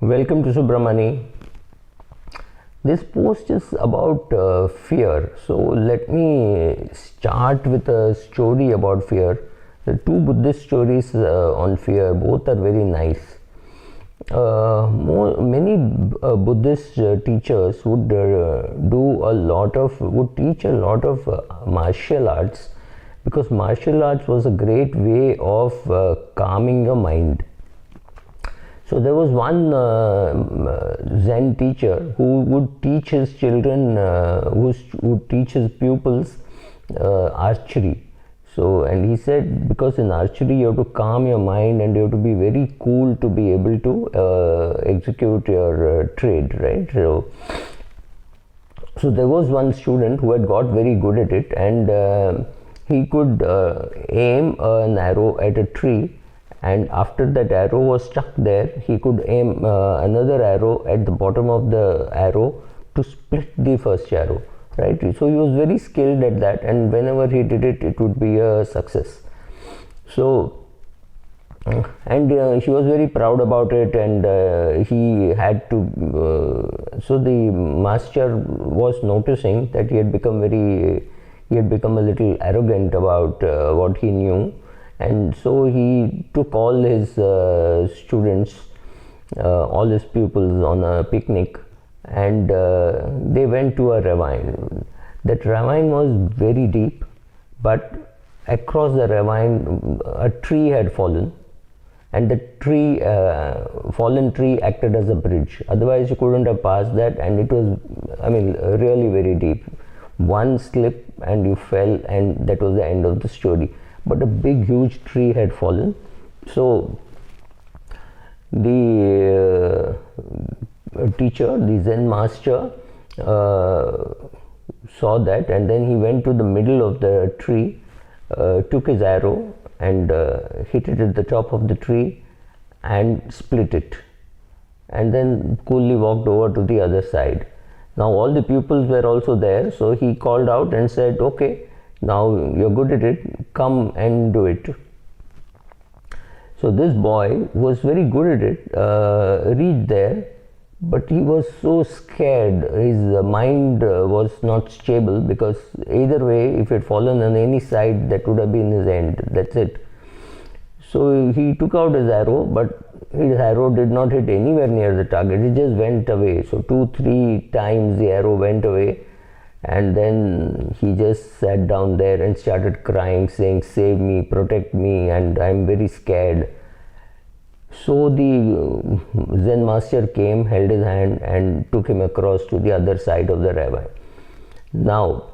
Welcome to Subramani. This post is about fear. So let me start with a story about fear. The two Buddhist stories on fear, both are very nice. Many Buddhist teachers would teach a lot of martial arts, because martial arts was a great way of calming your mind. So there was one Zen teacher who would teach his children, would teach his pupils archery. So, and he said, because in archery you have to calm your mind and you have to be very cool to be able to execute your trade, right? So there was one student who had got very good at it, and he could aim an arrow at a tree, and after that arrow was stuck there, he could aim another arrow at the bottom of the arrow to split the first arrow, right? So he was very skilled at that, and whenever he did it, it would be a success. So, and he was very proud about it, and he had to so the master was noticing that he had become a little arrogant about what he knew. And so he took all his students, all his pupils on a picnic, and they went to a ravine. That ravine was very deep, but across the ravine a tree had fallen, and the fallen tree acted as a bridge. Otherwise you couldn't have passed that, and it was, really very deep. One slip and you fell, and that was the end of the story. But a big huge tree had fallen. So the teacher, the Zen master, saw that, and then he went to the middle of the tree, took his arrow and hit it at the top of the tree and split it, and then coolly walked over to the other side. Now all the pupils were also there, so he called out and said, "Okay, now you're good at it, come and do it." So this boy was very good at it, reached there, but he was so scared. His mind was not stable, because either way, if it had fallen on any side, that would have been his end. That's it. So he took out his arrow, but his arrow did not hit anywhere near the target. It just went away. So 2-3 times the arrow went away. And then he just sat down there and started crying, saying, "Save me, protect me, and I'm very scared." So the Zen master came, held his hand and took him across to the other side of the ravine. Now,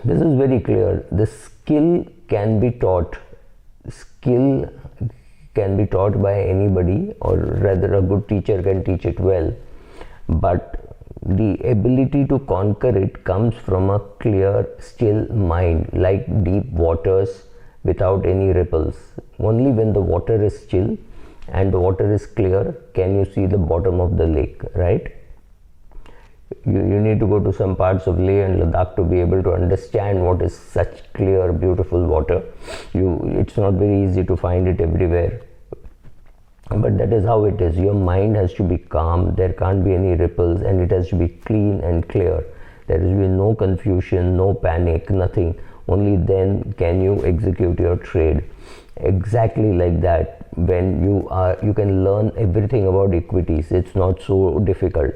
this is very clear. The skill can be taught. Skill can be taught by anybody, or rather a good teacher can teach it well. But the ability to conquer it comes from a clear, still mind, like deep waters without any ripples. Only when the water is still and the water is clear can you see the bottom of the lake, right? You need to go to some parts of Leh and Ladakh to be able to understand what is such clear, beautiful water. It's not very easy to find it everywhere. But that is how it is. Your mind has to be calm, there can't be any ripples, and it has to be clean and clear. There will be no confusion, no panic, nothing. Only then can you execute your trade. Exactly like that, when you can learn everything about equities. It's not so difficult.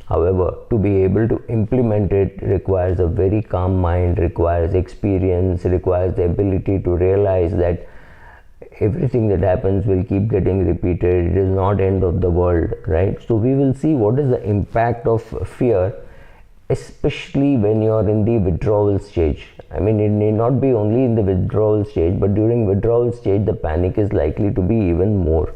However, to be able to implement it requires a very calm mind, requires experience, requires the ability to realize that everything that happens will keep getting repeated. It is not end of the world, right? So we will see what is the impact of fear, especially when you are in the withdrawal stage. It may not be only in the withdrawal stage, but during withdrawal stage the panic is likely to be even more.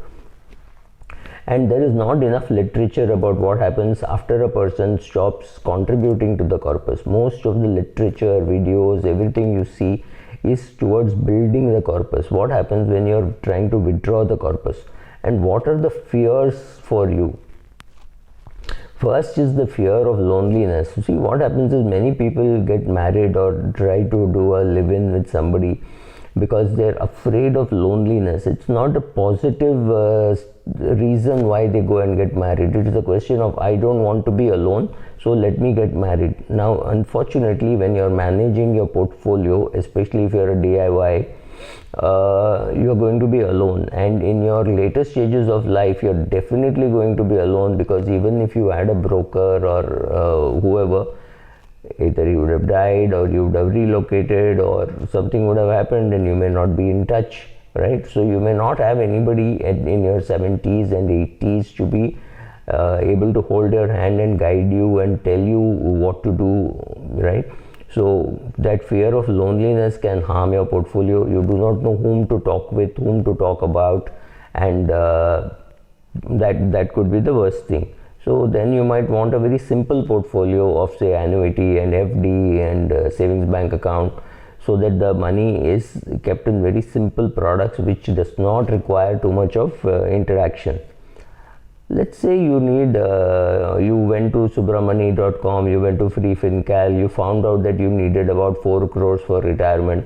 And there is not enough literature about what happens after a person stops contributing to the corpus. Most of the literature, videos, everything you see is towards building the corpus. What happens when you're trying to withdraw the corpus, and what are the fears for you? First is the fear of loneliness. See, what happens is many people get married or try to do a live-in with somebody because they're afraid of loneliness. It's not a positive reason why they go and get married. It is a question of, I don't want to be alone, so let me get married. Now unfortunately, when you're managing your portfolio, especially if you're a DIY, you're going to be alone, and in your later stages of life you're definitely going to be alone, because even if you had a broker or whoever, either you would have died or you would have relocated or something would have happened and you may not be in touch, right? So you may not have anybody in your 70s and 80s to be able to hold your hand and guide you and tell you what to do, right? So that fear of loneliness can harm your portfolio. You do not know whom to talk with, whom to talk about, and that could be the worst thing. So then you might want a very simple portfolio of, say, annuity and FD and savings bank account, so that the money is kept in very simple products which does not require too much of interaction. Let's say you need, you went to subramani.com, you went to FreeFinCal, you found out that you needed about 4 crores for retirement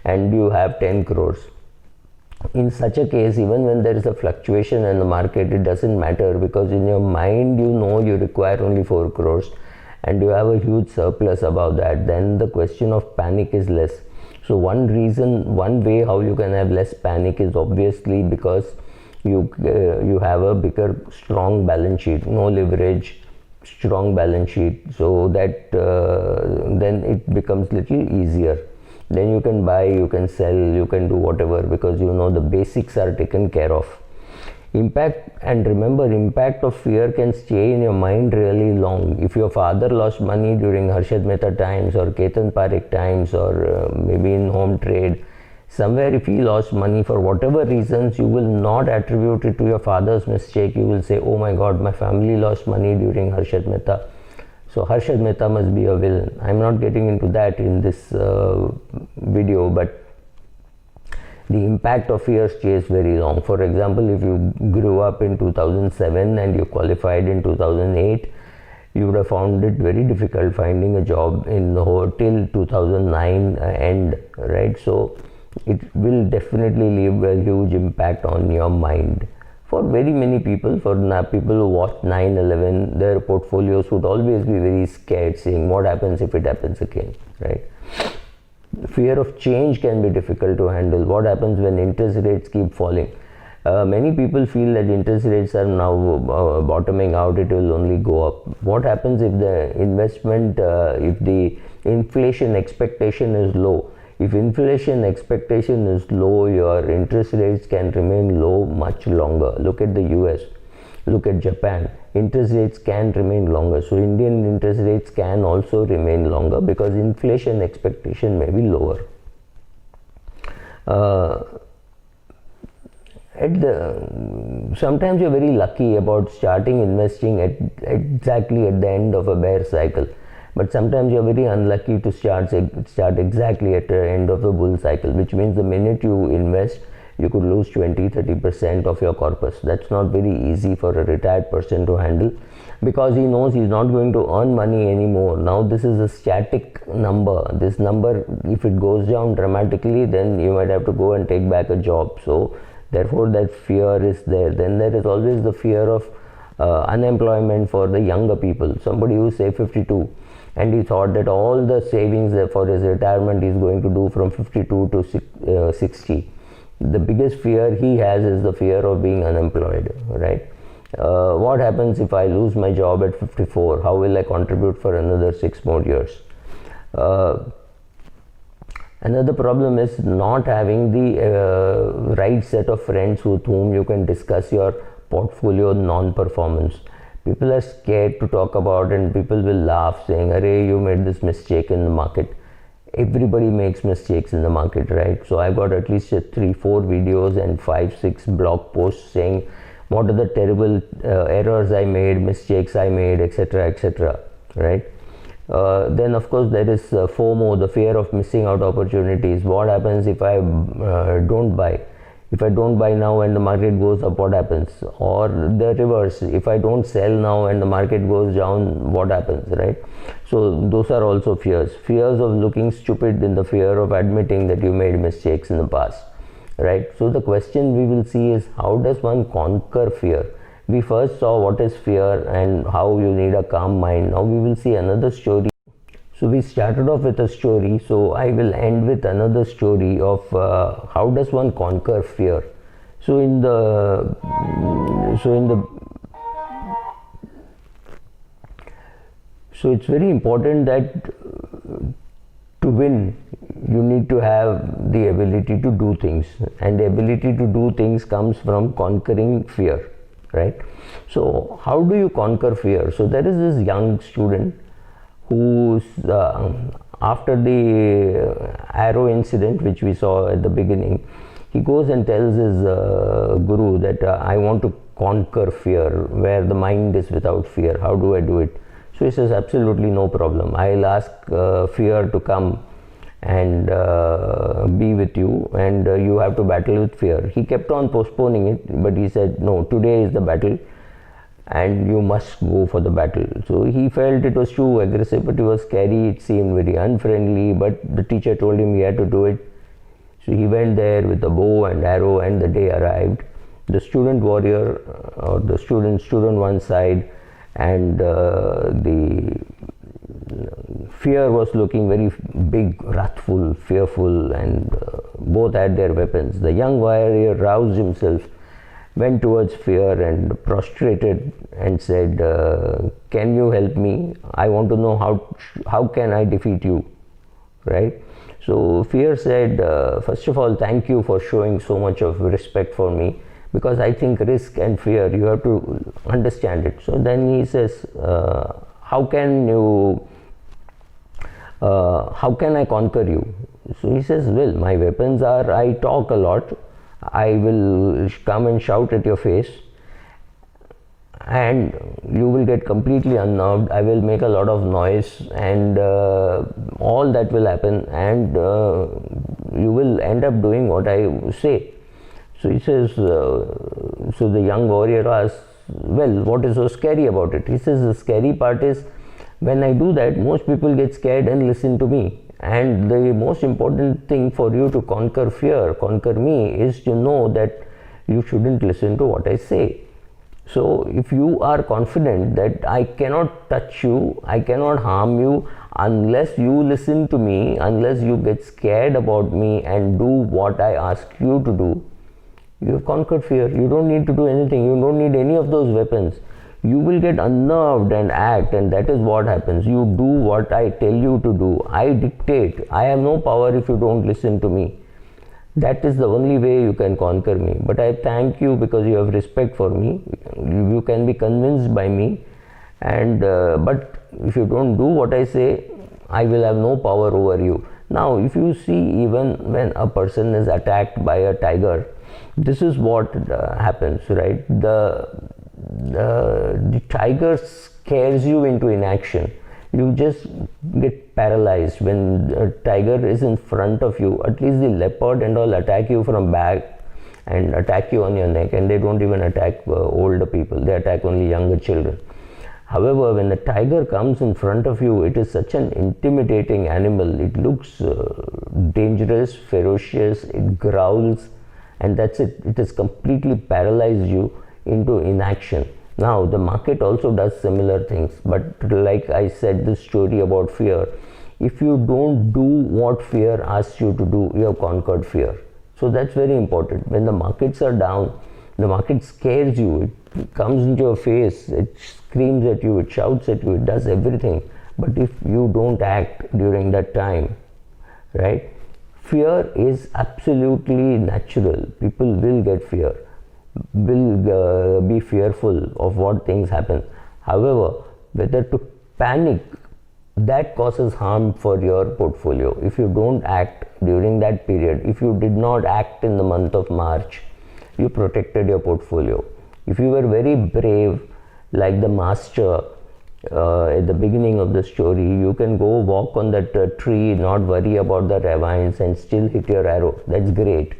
and you have 10 crores. In such a case, even when there is a fluctuation in the market, it doesn't matter, because in your mind you know you require only 4 crores and you have a huge surplus above that. Then the question of panic is less. So one way how you can have less panic is obviously because you have a bigger, strong balance sheet, no leverage, strong balance sheet, so that then it becomes little easier. Then you can buy, you can sell, you can do whatever, because you know the basics are taken care of. Impact, and remember, impact of fear can stay in your mind really long. If your father lost money during Harshad Mehta times or Ketan Parekh times, or maybe in home trade, somewhere if he lost money for whatever reasons, you will not attribute it to your father's mistake. You will say, oh my God, my family lost money during Harshad Mehta, so Harshad Mehta must be a villain. I'm not getting into that in this video, but the impact of fear stays very long. For example, if you grew up in 2007 and you qualified in 2008, you would have found it very difficult finding a job in the till 2009 end, right? So it will definitely leave a huge impact on your mind. For very many people, for people who watched 9/11, their portfolios would always be very scared, saying, what happens if it happens again, right? Fear of change can be difficult to handle. What happens when interest rates keep falling? Many people feel that interest rates are now bottoming out, it will only go up. What happens if the investment, if the inflation expectation is low? If inflation expectation is low, your interest rates can remain low much longer. Look at the US, look at Japan. Interest rates can remain longer. So Indian interest rates can also remain longer because inflation expectation may be lower. Sometimes you're very lucky about starting investing exactly at the end of a bear cycle. But sometimes you're very unlucky to start exactly at the end of the bull cycle, which means the minute you invest, you could lose 20-30% of your corpus. That's not very easy for a retired person to handle, because he knows he's not going to earn money anymore. Now this is a static number. This number, if it goes down dramatically, then you might have to go and take back a job. So therefore that fear is there. Then there is always the fear of unemployment for the younger people. Somebody who's say 52 and he thought that all the savings for his retirement is going to do from 52 to 60. The biggest fear he has is the fear of being unemployed, right? What happens if I lose my job at 54? How will I contribute for another 6 more years? Another problem is not having the right set of friends with whom you can discuss your portfolio non-performance. People are scared to talk about, and people will laugh saying, "Arey, you made this mistake in the market." Everybody makes mistakes in the market, right? So I've got at least 3-4 videos and 5-6 blog posts saying what are the terrible errors I made, mistakes I made, etc., etc., right? Then of course there is FOMO, the fear of missing out opportunities. What happens if I don't buy? If I don't buy now and the market goes up, what happens? Or the reverse, if I don't sell now and the market goes down, what happens, right? So those are also fears. Fears of looking stupid, in the fear of admitting that you made mistakes in the past. right? So the question we will see is, how does one conquer fear? We first saw what is fear and how you need a calm mind. Now we will see another story. So we started off with a story, so I will end with another story of how does one conquer fear. So in the so it's very important that to win you need to have the ability to do things, and the ability to do things comes from conquering fear, right? So how do you conquer fear? So there is this young student who's after the arrow incident which we saw at the beginning, he goes and tells his guru that I want to conquer fear, where the mind is without fear. How do I do it? So he says, absolutely no problem. I'll ask fear to come and be with you, and you have to battle with fear. He kept on postponing it, but he said, no, today is the battle and you must go for the battle. So he felt it was too aggressive, but it was scary, it seemed very unfriendly, but the teacher told him he had to do it. So he went there with a bow and arrow, and the day arrived. The student warrior, or the student stood on one side, and the fear was looking very big, wrathful, fearful, and both had their weapons. The young warrior roused himself, went towards fear and prostrated and said, can you help me? I want to know how can I defeat you, right? So fear said, first of all, thank you for showing so much of respect for me, because I think risk and fear, you have to understand it. So then he says, how can I conquer you? So he says, well, my weapons are, I talk a lot, I will come and shout at your face, and you will get completely unnerved. I will make a lot of noise, and all that will happen, and you will end up doing what I say. So he says, so the young warrior asks, well, what is so scary about it? He says, the scary part is, when I do that, most people get scared and listen to me. And the most important thing for you to conquer fear, conquer me, is to know that you shouldn't listen to what I say. So if you are confident that I cannot touch you, I cannot harm you unless you listen to me, unless you get scared about me and do what I ask you to do, you have conquered fear. You don't need to do anything. You don't need any of those weapons. You will get unnerved and act, and that is what happens. You do what I tell you to do. I dictate. I have no power if you don't listen to me. That is the only way you can conquer me. But I thank you because you have respect for me. You can be convinced by me. And but if you don't do what I say, I will have no power over you. Now, if you see, even when a person is attacked by a tiger, this is what happens, right? The tiger scares you into inaction. You just get paralyzed. When a tiger is in front of you, at least the leopard and all attack you from back and attack you on your neck, and they don't even attack older people. They attack only younger children. However, when the tiger comes in front of you, it is such an intimidating animal. It looks dangerous, ferocious, it growls, and that's it. It has completely paralyzed you into inaction. Now, the market also does similar things, but like I said, this story about fear, if you don't do what fear asks you to do, you have conquered fear. So that's very important. When the markets are down, the market scares you, it comes into your face, it screams at you, it shouts at you, it does everything. But if you don't act during that time, right, fear is absolutely natural. People will get fear, will be fearful of what things happen. However, whether to panic, that causes harm for your portfolio. If you don't act during that period, if you did not act in the month of March, you protected your portfolio. If you were very brave, like the master at the beginning of the story, you can go walk on that tree, not worry about the ravines, and still hit your arrow. That's great.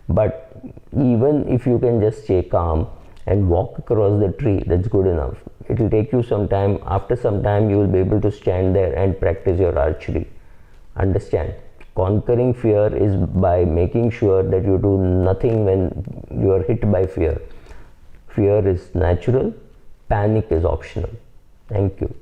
But even if you can just stay calm and walk across the tree, that's good enough. It will take you some time. After some time, you will be able to stand there and practice your archery. Understand? conquering fear is by making sure that you do nothing when you are hit by fear. Fear is natural, panic is optional. Thank you.